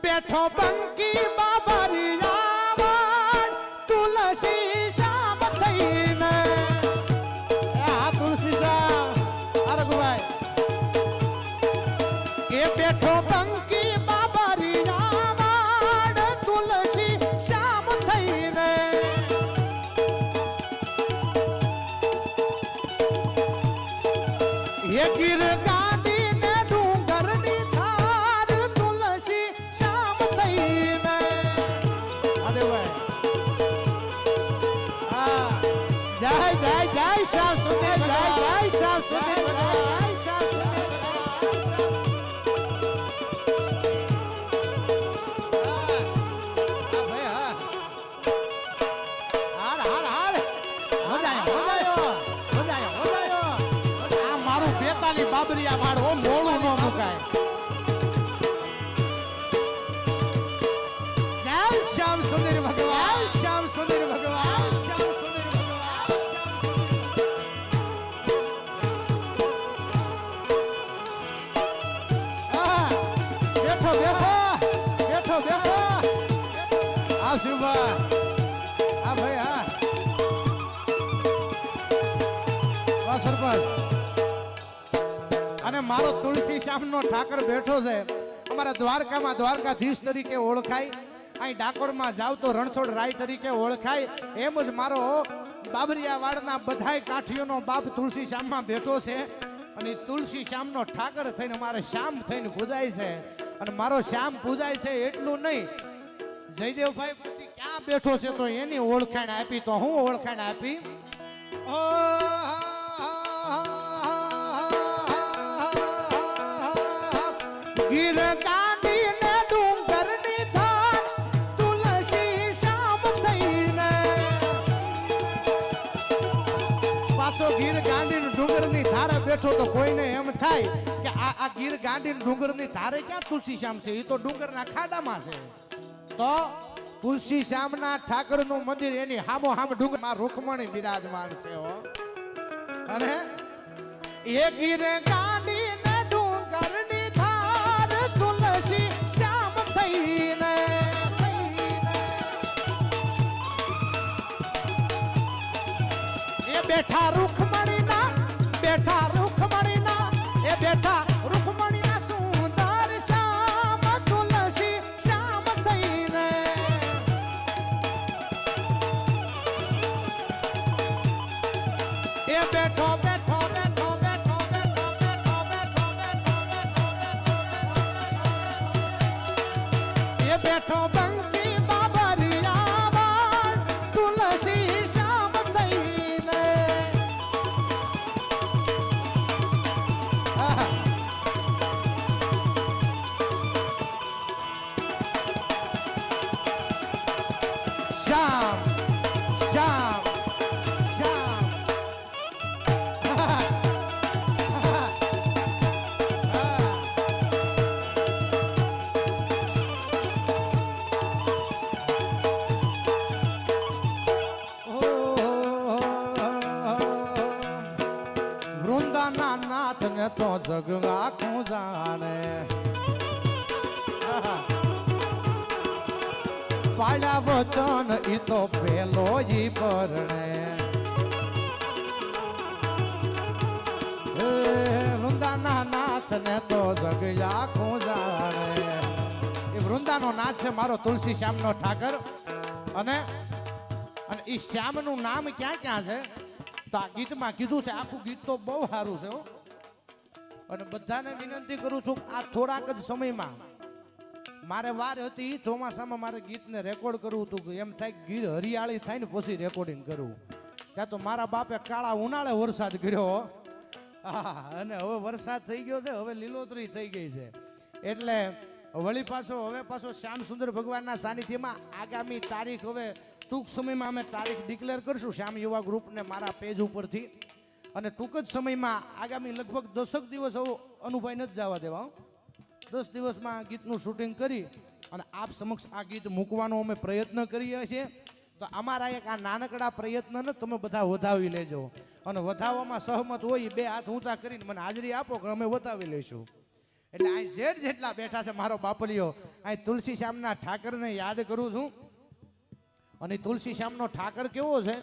બેઠો બંકી બાબારી આવડ તુલસી શામ થઈને આ તુલસી શામ અરગભાઈ એ બેઠો બંકી બાબારી આવડ તુલસી શામ થઈને એ ગીર ગાડી ને ડુંગરની ધાર તુલસી શામ થઈને અરે ભાઈ હા જય જય જય શ્યામ સુંદર જય જય શ્યામ સુંદર જય શ્યામ સુંદર બાબરિયા વાળો મોળું નો મુકાય જય શ્યામ સુંદર ભગવાન શ્યામ સુંદર ભગવાન શ્યામ સુંદર ભગવાન બેઠો બેઠો બેઠો બેઠો આ શુભા આ ભાઈ હા સરપંચ અને મારો તુલસી શ્યામનો ઠાકર બેઠો છે અમારા દ્વારકામાં દ્વારકાધીશ તરીકે ઓળખાય અહીં ડાકોરમાં જાવ તો રણછોડ રાય તરીકે ઓળખાય એમ જ મારો બાબરિયાવાડના બધાય કાઠીઓનો બાપ તુલસી શ્યામમાં બેઠો છે અને તુલસી શ્યામનો ઠાકર થઈને મારે શ્યામ થઈને પૂજાય છે અને મારો શ્યામ પૂજાય છે એટલું નહીં જયદેવભાઈ પછી ક્યાં બેઠો છે તો એની ઓળખાણ આપી તો હું ઓળખાણ આપી ગીર ગાડી ને ડુંગરની ધાર તુલસી શામ થઈને પાછો ગીર ગાડી ડુંગરની ધારે બેઠો તો કોઈને એમ થાય કે આ ગીર ગાડી ડુંગરની ધારે ક્યાં તુલસી શ્યામ છે એ તો ડુંગરના ખાડામાં છે તો તુલસી શ્યામના ઠાકરનું મંદિર એની હામો હામ ડુંગરમાં રૂકમણી બિરાજમાન છે હો અને એ ગીર ગાડી ને ડુંગરની તુલસી શ્યામ થઈને એ બેઠા રૂખમણીના એ બેઠા રૂખમણીના સુંદર શ્યામ તુલસી શ્યામ થઈને એ બેઠો બેઠો બેઠો બેઠો બેઠો બેઠો બેઠો એ બેઠો બંકી બાબરિયા વાળ તુલસી શ્યામ થઈને શ્યામ શ્યામ શ્યામ વૃંદાના નાથ ને તો જગ આખું જાણે પાળ્યા વચન ઈ તો પેલો ઈ પરણે વૃંદાના નાથ ને તો જગ આખું જાણે એ વૃંદાનો નાથ છે મારો તુલસી શ્યામનો ઠાકર અને ઈ શ્યામનું નામ ક્યાં ક્યાં છે તો આ ગીતમાં કીધું છે આખું ગીત તો બહુ સારું છે હો અને બધાને વિનંતી કરું છું આ થોડાક જ સમયમાં મારે વાર હતી ચોમાસામાં મારે ગીતને રેકોર્ડ કરવું હતું એમ થાય ગીર હરિયાળી થાય ને પછી રેકોર્ડિંગ કરવું ત્યાં તો મારા બાપે કાળા ઉનાળે વરસાદ કર્યો અને હવે વરસાદ થઈ ગયો છે હવે લીલોતરી થઈ ગઈ છે એટલે વળી પાછો શ્યામ સુંદર ભગવાનના સાનિધ્યમાં આગામી તારીખ હવે ટૂંક સમયમાં અમે તારીખ ડિક્લેર કરશું શ્યામ યુવા ગ્રુપને મારા પેજ ઉપરથી અને ટૂંક જ સમયમાં આગામી લગભગ 10 દિવસ અનુભાઈ નથી જવા દેવા 10 દિવસમાં ગીતનું શૂટિંગ કરી અને આપ સમક્ષ આ ગીત મૂકવાનો અમે પ્રયત્ન કરીએ છીએ તો અમારા એક આ નાનકડા પ્રયત્નને તમે બધા વધાવી લેજો અને વધાવવામાં સહમત હોય બે હાથ ઊંચા કરીને મને હાજરી આપો કે અમે વધાવી લઈશું એટલે આ જેટ જેટલા બેઠા છે મારો બાપલિયો આ તુલસી શ્યામના ઠાકરને યાદ કરું છું. અને તુલસી શ્યામનો ઠાકર કેવો છે,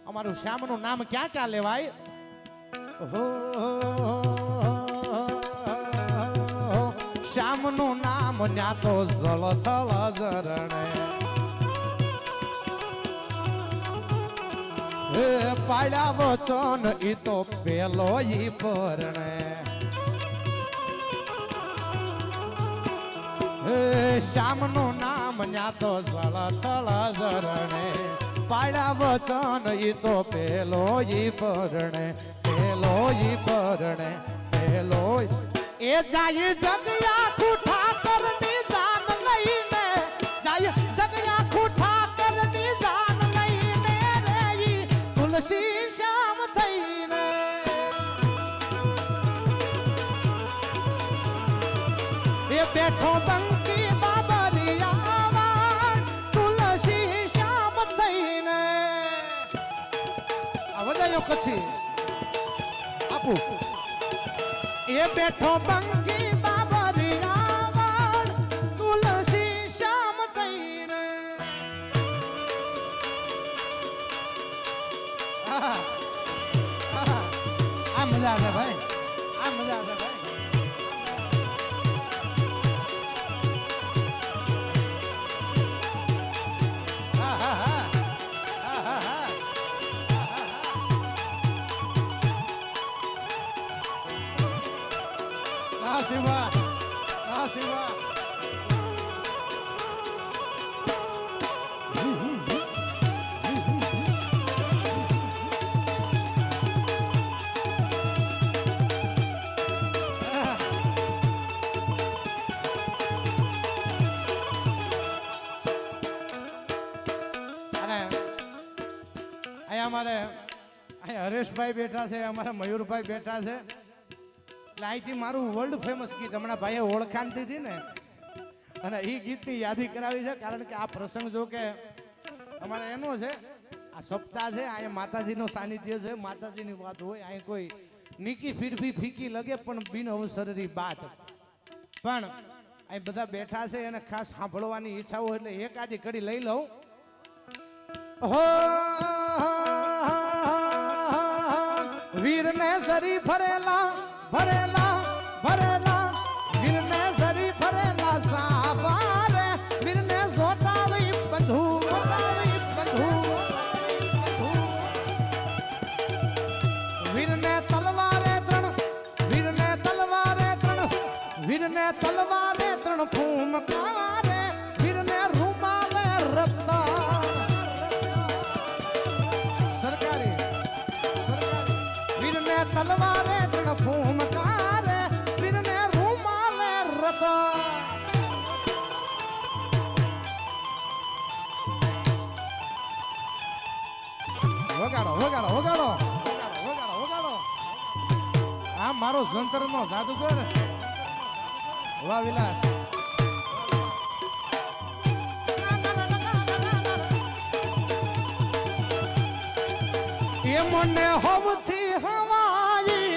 અમારું શ્યામનું નામ ક્યાં ક્યાં લેવાય. હો શ્યામનું નામ ન્યા તો જળથળ ઝરણે, હે પાડ્યા વચન ઈ તો પેલો ઈ પરણે, હે શ્યામનું નામ ન્યા તો જળથળ ઝરણે, પાડ્યા વચન ઈ તો પેલો ઈ પરણે, પેલો ઈ પરણે, પેલો એ જાય જગયા ખૂઠા કરની જાન લઈને, જાય જગયા ખૂઠા કરની જાન લઈને રે ઈ તુલસી શ્યામ થઈને. એ બેઠો બંકી બાબરિયા તુલસી શ્યામ થઈને. આ વધાયો કચ્છી આપું. એ બેઠો બંકી બાબરિયા તુલસી શ્યામ થઈને. આ મજા આવે ભાઈ, આ મજા આવે ભાઈ. શિવા હા શિવા અને અહીંયા અમારે અહીંયા હરેશભાઈ બેઠા છે, અમારા મયુરભાઈ બેઠા છે. એટલે અહીંથી મારું વર્લ્ડ ફેમસ ગીત હમણાં ભાઈએ ઓળખાણ દીધી ને, અને એ ગીતની યાદી કરાવી છે. કારણ કે આ પ્રસંગ જો કે અમારે એનો છે, આ સપ્તાહ છે, અહીંયા માતાજીનો સાનિધ્ય છે, માતાજીની વાત હોય. અહીં કોઈ નીકી ફીરફી ફીકી લગે પણ બિન અવસરની બાત. પણ અહીં બધા બેઠા છે એને ખાસ સાંભળવાની ઈચ્છા હોય એટલે એક આજી કડી લઈ લઉં. હો વીરને સરી ફરેલા ભરેલા ભરેલા, વીરને સરી ફરેલા સાવારે, વીરને સોટાવી બંધુ બંધુ, વીરને તલવારે ત્રણ, વીરને તલવારે ત્રણ, વીરને તલવારે ત્રણ ફૂમકારે, વીરને રૂમાલે રત્તા. સરકારી સરકારી વીરને તલવારે ત્રણ ફૂમકારે, વીરને રૂમાલે રત્તા. વગાડો વગાડો વગાડો વગાડો વગાડો. આ મારો સંતરનો જાદુગર વાહ વિલાસ. એ મને હોવથી હવાઈ,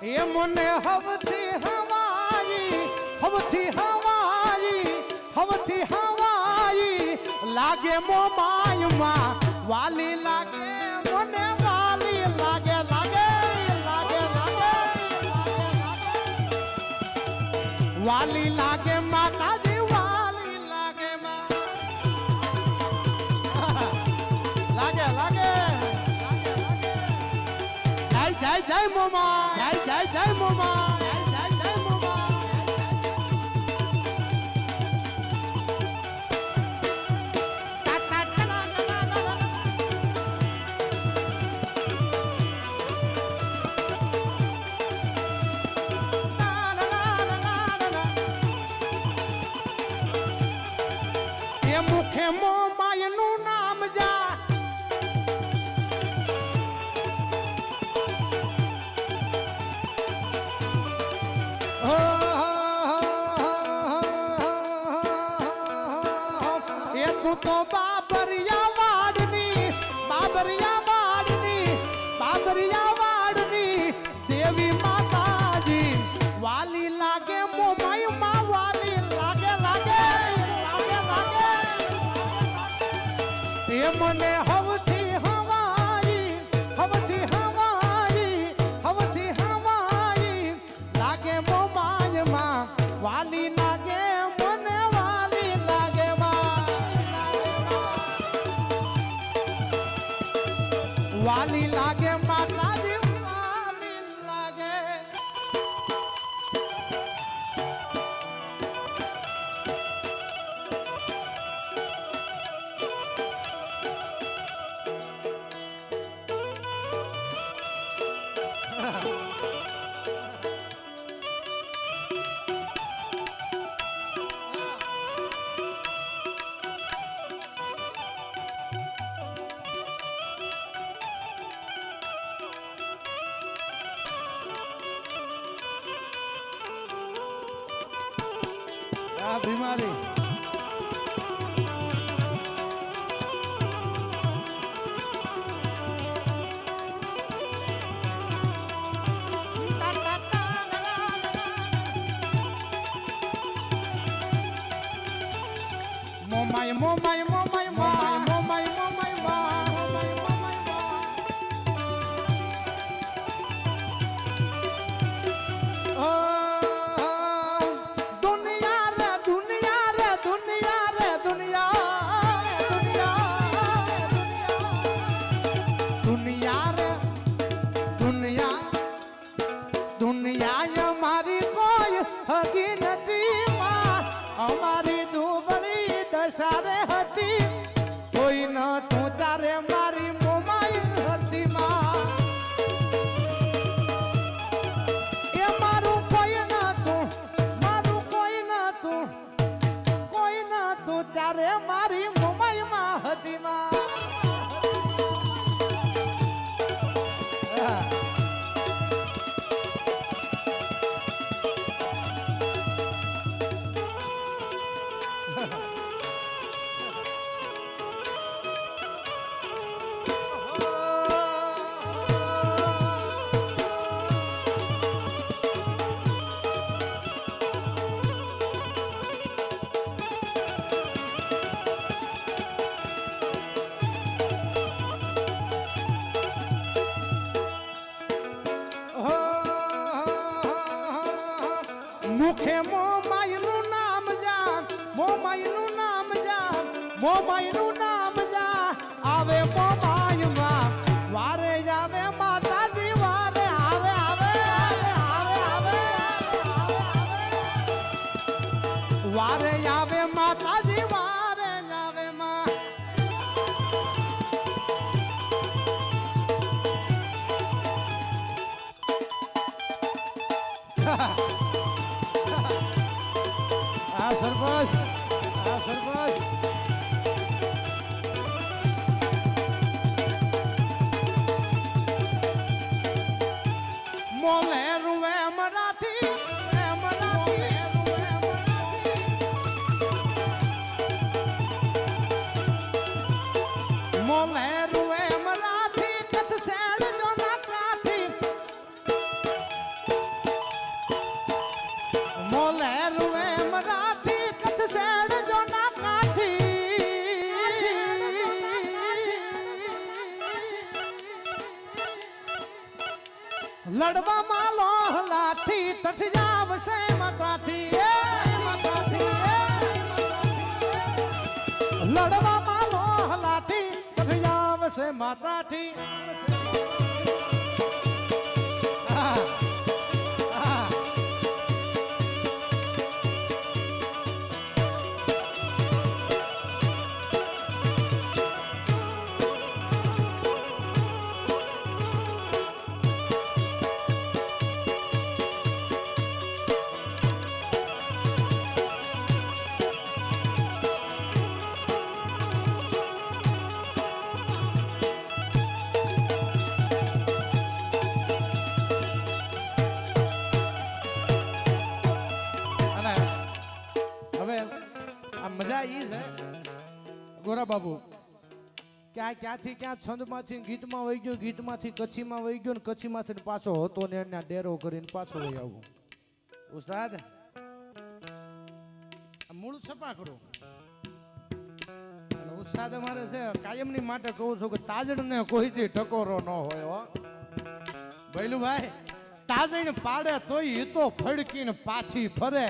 એ મને હવથી હવાઈ, હવથી હવાઈ, હવથી હવાઈ લાગે મો માયમાં વાલી લાગે, મને વાલી લાગે લાગે લાગે લાગે વાલી લાગે, માતાજી વાલી લાગે માં લાગે લાગે. જય જય જય મોમા, જય જય જય મોમા, જય જય જય મોમા. એ મુખે મોમાયનું નામ જા, એ તું તો બાબરિયા વાલી લાગે માતાજી વાલી લાગે આ બીમારી મોમાય મોમાય મોમાય મોમાય મોમાય મોમાય મોમાય હગી નથી માં અમારી દુબળી દશારે હતી કોઈ ન તું તારે મારી મોમાઈ હતી માં એ મારું કોઈ ન તું મારું કોઈ ન તું કોઈ ન તું તારે મારી મોમાઈ માં હતી માં મુખે મોમાઈનું નામ જા મોમાઈનું નામ જા મોમાઈનું નામ જા આવે મોમાઈમાં વારે આવે માતાજી વારે આવે આવે આવે આવે વારે આવે માતાજી વારે આવે માં આ સરપંચ આ સરપંચ મોલે રૂવે મરાઠી મોલે રૂવે મરાઠી કચ્છ શેડ જો ના કાઠી મોલે રૂવે મરાઠી કચ્છ શેડ જો ના કાઠી લડવામાં લોહ લાઠી તઠ જાવશે મતાઠી લડવામાં લોહ લાઠી તઠ જાવશે માતાઠી મજા ઈ છે ગોરા બાબુ ક્યાંથી ક્યાં છંદમાંથી ગીતમાં વહી ગયો ગીતમાંથી કચ્છીમાં વહી ગયો ને કચ્છીમાંથી પાછો હતો ને એના ડેરો કરીને પાછો વહી આવું ઉસ્તાદ મૂળ છપા કરો ઉસ્તાદ અમારે છે કાયમની માટે કહું છું કે તાજડને કોઈથી ટકોરો ન હોય હો ભૈલુભાઈ તાજણ પાડે તોય ઈ તો ફડકીને પાછી ફરે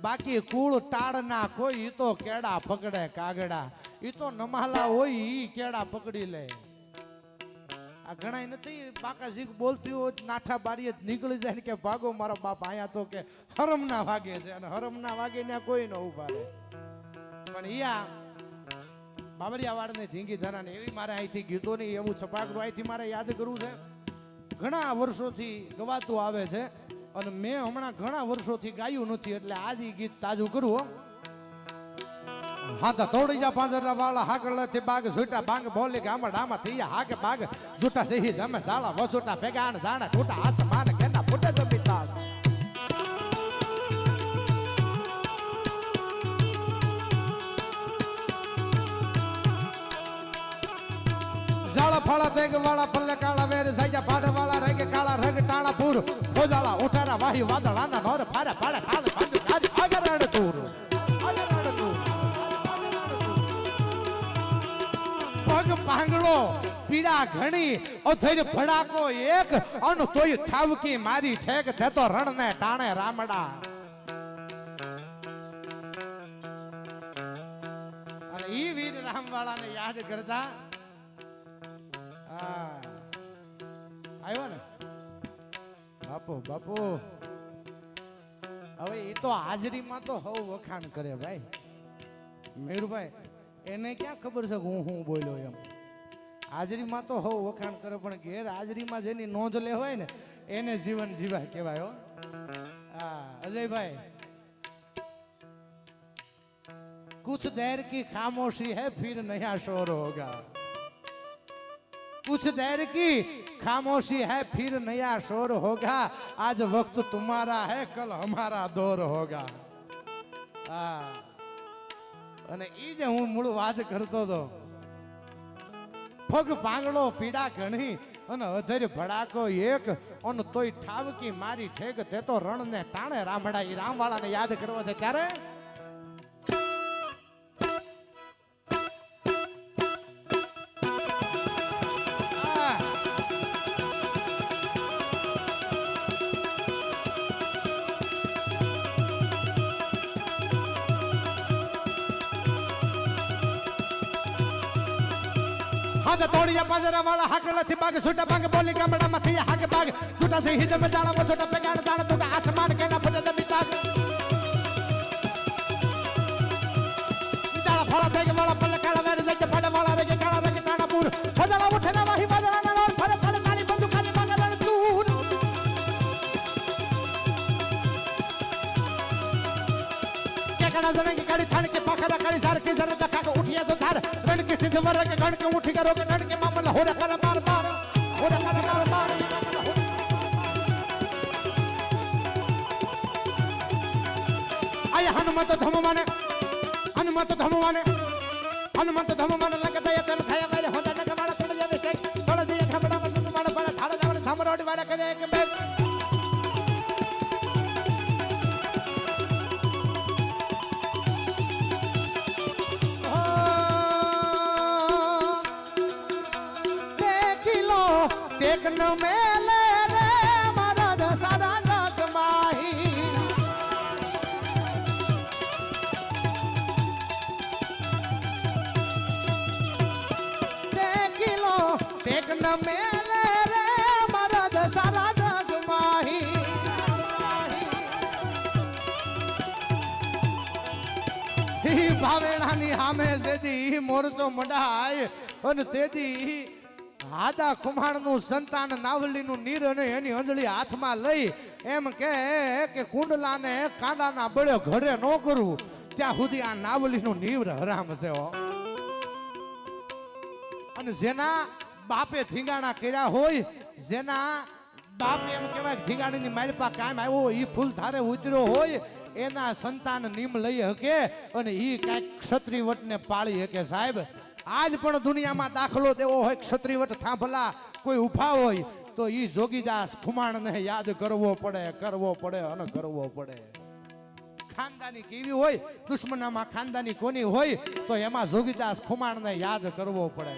બાકી કુળ ટાળના કોઈ ઈ તો કેડા પકડે કાગડા ઈ તો નમાલા હોય ઈ કેડા પકડી લે આ આ ઘણા નથી બાકા શીખ બોલતી હોય નાઠા બારીએ નીકળી જાય ને કે ભાગો મારો બાપ આયા તો કે હરમના વાગે છે અને હરમના વાગે ને કોઈ ન ઉભા રહે પણ ઈયા બાબરિયા વાળને ધીંગી ધરાને એવી મારે અહીંથી ગીતોની એવું છપાકડું અહીંથી મારે યાદ કરવું છે ઘણા વર્ષોથી ગવાતું આવે છે અને મેં હમણાં ઘણા વર્ષોથી ગાયું નથી એટલે આજ ઈ ગીત તાજું કરું હા તો તોડી જા પાંજરા વાળા હાકળથી બાગ ઝૂટા બાંગ બોલી ગામડ આમાં થઈ હાકે બાગ ઝૂટા સહી જમે ઝાડા વસુટા ભેગાણ જાણે ઠૂટા આસમાન કેના ફૂટે જમીતા ફળ દેગ વાળા પલ્લે કાળા વેર સાજા ભાડ વાળા રંગે કાળા રંગ ટાણા પૂર ખોજાળા ઉઠારા વાહી વાદળાના નોર ફારે ફારે થાળ ભાંડ ધારી આગળ રડ તુર પગ પાંગળો પીડા ઘણી ઓથેર ભડાકો એક અન તોય ઠાવકી મારી ઠેક થેતો રણ ને ટાણે રામડા અને ઈ વીર રામવાળાને યાદ કરતા આવ્યો ને બાપુ બાપુ હવે એ તો હાજરીમાં તો હવ વખાણ કરે ભાઈ મેરુભાઈ એને ક્યાં ખબર છે હું બોલ્યો એમ હાજરીમાં તો હવ વખાણ કરે પણ ઘેર હાજરીમાં જેની નોંધ લે હોય ને એને જીવન જીવાય કહેવાય હો હા અજયભાઈ कुछ देर की खामोशी है फिर नया शोर होगा कुछ देर की खामोशी है फिर नया शोर होगा आज वक्त तुम्हारा है कल हमारा दौर होगा અને ઈ જે હું મૂળ વાત કરતો હતો પગ પાંગડો પીડા ઘણી અને અધર ભડાકો એક અને તોય ઠાવકી મારી ઠેક તે તો રણ ને ટાણે રામડા ઈ રામવાળાને યાદ કરવા છે ત્યારે तोड़िया पाजरा वाला हाकला थी बाग छोटा बाग बोली गामड़ा मथी हाक बाग छोटा से ही जब जाना वो छोटा पेगाड़ दाना तो आसमान के ना फटे जब ताक दाला फड़ा देके वाला पल्ले काला मेरे से फड़ा वाला रे के काला रे के ताना पूर फजला उठे ना वही बाजरा ना और फड़े फड़े काली बंदूक खाली मगर दूर के कना जने की गाड़ी थाने के पाखरा काली सार के जरा दखा को उठिया तो धार रण के सिद्ध वर के गण के उठी करो के गण के मामला हो रहा कर मार मार हो रहा कर मार मार आय हनुमत धम माने लगता है तन खाया मेरे होता न कमाड़ा तोड़ जावे से तोड़ दिए खबड़ा मत मार पर थाड़ा जावे थम रोटी वाला करे एक बैग देख न मेले रे मरद सारा जग माही देख न मेले रे मरद सारा जग माही ही भावेणानी हामे सेदी मोरचो मडाय अन तेदी हादा खुमाणનું સંતાન નાવલીનું નીર અને એની અંજળી હાથમાં લઈ એમ કે કુંડલાને કાંડાના બળે ઘરે ન કરવું ત્યાં સુધી આ નાવલીનું નીર હરામ છે હો અને જેના બાપે ધીંગાણા કર્યા હોય જેના બાપે એમ કહેવાય ધીંગાણીની માલપા કામ આવ્યો ઈ ફૂલ ધારે ઉતર્યો હોય એના સંતાન નીમ લઈ શકે અને ઈ કાંઈક ક્ષત્રિવટને પાળી શકે સાહેબ आज पण दुनिया में दाखलो देवो होय क्षत्रिवट थांभला कोई उभा होय तो ई जोगीदास खुमाण ने याद करवो पड़े अने करवो पड़े खानदानी केवी होय दुश्मनामा खानदानी कोनी होय तो एमा जोगीदास खुमाण ने याद करवो पड़े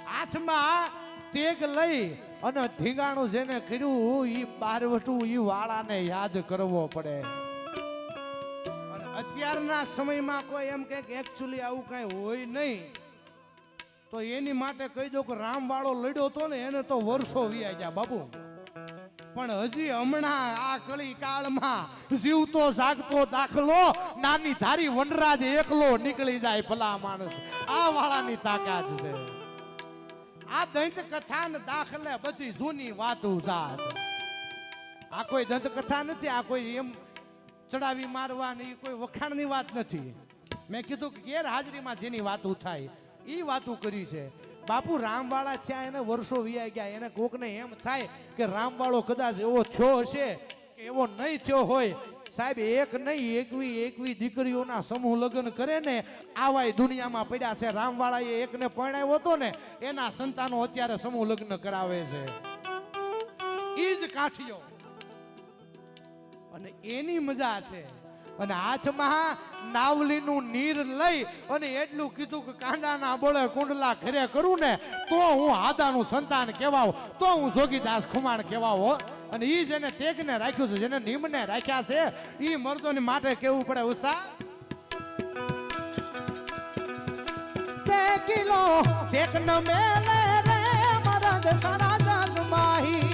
हाथमा तेग लई अने धींगाणो जेने कर्યું ई बारवटू ई वाळाने याद करवो पड़े અત્યારના સમયમાં કોઈ એમ કે એકચ્યુઅલી આવું કઈ હોય નહીં તો એની માટે કહી દો કે રામ વાળો લડ્યો તો ને એને તો વર્ષો વીયા ગયા બાપુ. પણ હજી હમણાં આ કળી કાળમાં જીવતો જાગતો દાખલો નાની ધારી વનરાજ એકલો નીકળી જાય ભલા માણસ. આ વાળાની તાકાત છે. આ દંત કથા ને દાખલે બધી જૂની વાતો જાત. આ કોઈ દંત કથા નથી. આ કોઈ એમ ચડાવી મારવાની કોઈ વખાણની વાત નથી. મેં કીધું કે ગેરહાજરીમાં જેની વાતો થાય એ વાતો કરી છે. બાપુ રામવાળા થયા એને વર્ષો વીયા ગયા. એને કોકને એમ થાય કે રામવાળો કદાચ એવો થયો હશે કે એવો નહીં થયો હોય. સાહેબ એક નહીં એકવી દીકરીઓના સમૂહ લગ્ન કરે ને આવાય દુનિયામાં પડ્યા છે. રામવાળાએ એકને પરણાવ્યો હતો ને એના સંતાનો અત્યારે સમૂહ લગ્ન કરાવે છે. ઈ જ કાઠિયો અને એની મજા છે. અને હાથમાં નાવલીનું નીર લઈ અને એટલું કીધું કે કાંડાના બળે કુંડલા ઘરે કરું ને તો હું હાદાનું સંતાન કહેવાવ, તો હું જોગીદાસ ખુમાણ કહેવાવ. અને ઈ જેને તેગને રાખ્યું છે, જેને નિમને રાખ્યા છે, ઈ મર્દોની માટે કેવું પડે ઉસ્તાદ. તે કિલો તેક ન મેલે રે મરદ સારા જગ માહી.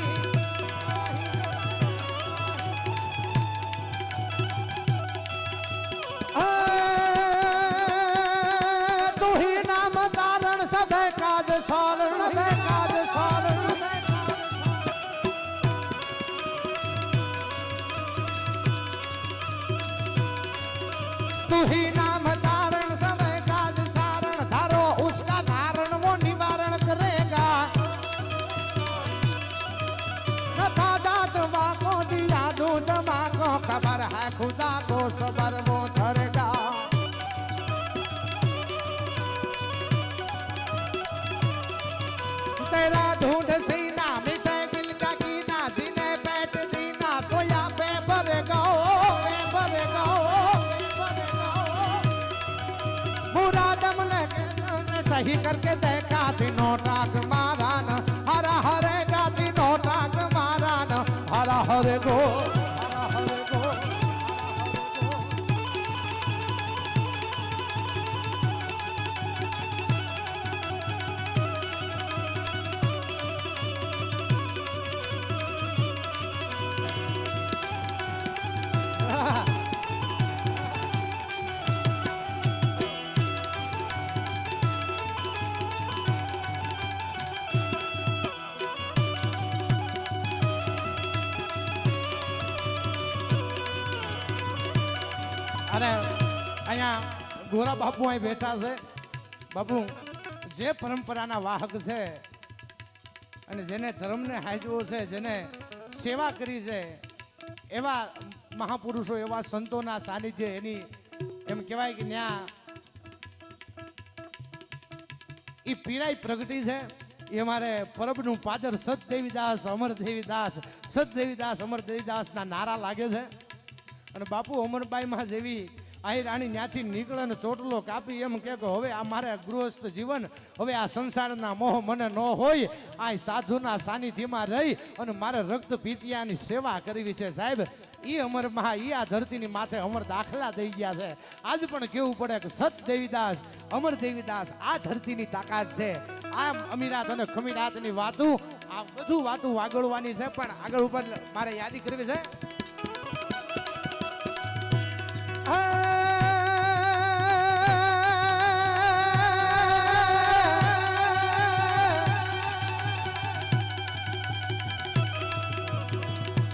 तू ही नाम तारण सबे काज सारण सबे काज सारण तू ही नाम तारण सबे काज सारण धारो उसका धारण वो निवारण करेगा. नथा दात वाको दिया दूध माको खबर है खुदा को सबर वो धरेगा. तेरा ढूंढ सीना मिटे दिल का कीना जिन्हें बैठ जीना सोया पे भरेगा बुरा दम ने सही करके देखा तीनों टाक मारा न हरा हरेगा तीनों टाक मारा न हरा हरे गो. અને અહીંયા ગોરા બાપુ અહીં બેઠા છે. બાપુ જે પરંપરાના વાહક છે અને જેને ધર્મને હાજવો છે, જેને સેવા કરી છે, એવા મહાપુરુષો, એવા સંતોના સાનિધ્ય એની એમ કહેવાય કે ત્યાં એ પીરાઈ પ્રગટી છે. એ અમારે પરબનું પાદર સતદેવીદાસ અમરદેવીદાસના નારા લાગે છે. અને બાપુ અમરબાઈમાં જેવી આઈ રાણી ત્યાંથી નીકળે ને ચોટલો કાપી એમ કે હવે આ મારે ગૃહસ્થ જીવન, હવે આ સંસારના મોહ મને ન હોય, આ સાધુના સાનિધ્યમાં રહી અને મારે રક્ત પીતિયાની સેવા કરવી છે. સાહેબ એ અમરમાં એ આ ધરતીની માથે અમર દાખલા દઈ ગયા છે. આજ પણ કેવું પડે કે સતદેવીદાસ અમરદેવીદાસ આ ધરતીની તાકાત છે. આ અમીરાત અને ખમીરાતની વાતું, આ બધું વાતું વાગળવાની છે. પણ આગળ ઉપર મારે યાદી કરવી છે.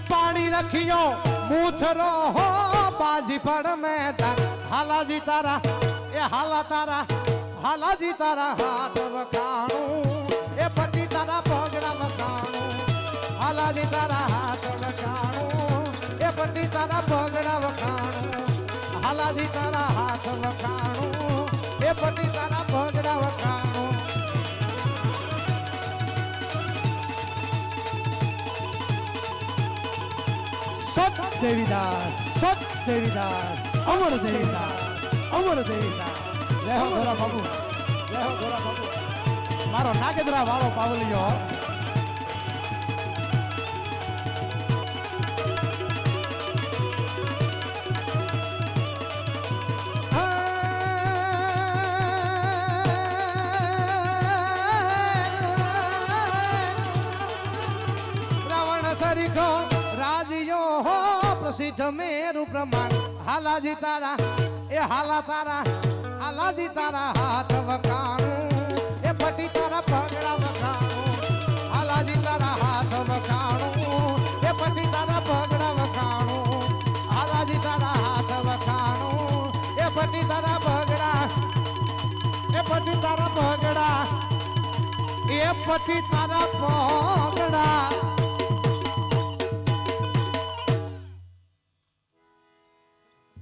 પાણી રખિયો મૂછરો હો બાજી પડ મેદાન હાલાજી તારા એ હાલાજી તારા હાથ વખાણું એ પટી તારા પગડા વખાણું હાલાજી તારા હાથ વખાણું એ પટી તારા પગડા વખાણું હાલાજી તારા હાથ વખાણું એ પટી તારા પગડા વખાણું. સતદેવીદાસ અમરદેવીદાસ જય હો ગોરા બાબુ, જય હો ગોરા બાબુ. મારો નાગેદરા વાળો પાવલિયો. મેઘો રાજીયો હો પ્રસિદ્ધ મેરુ પ્રમાણ હાલાજી તારા એ હાલા તારા હાલાજી તારા હાથ વખાણું એ પટી તારા પગડા વખાણું હાલાજી તારા હાથ વખાણું એ પટી તારા પગડા વખાણું હાલાજી તારા હાથ વખાણું એ પટી તારા પગડા એ પટી તારા પગડા એ પટી તારા પગડા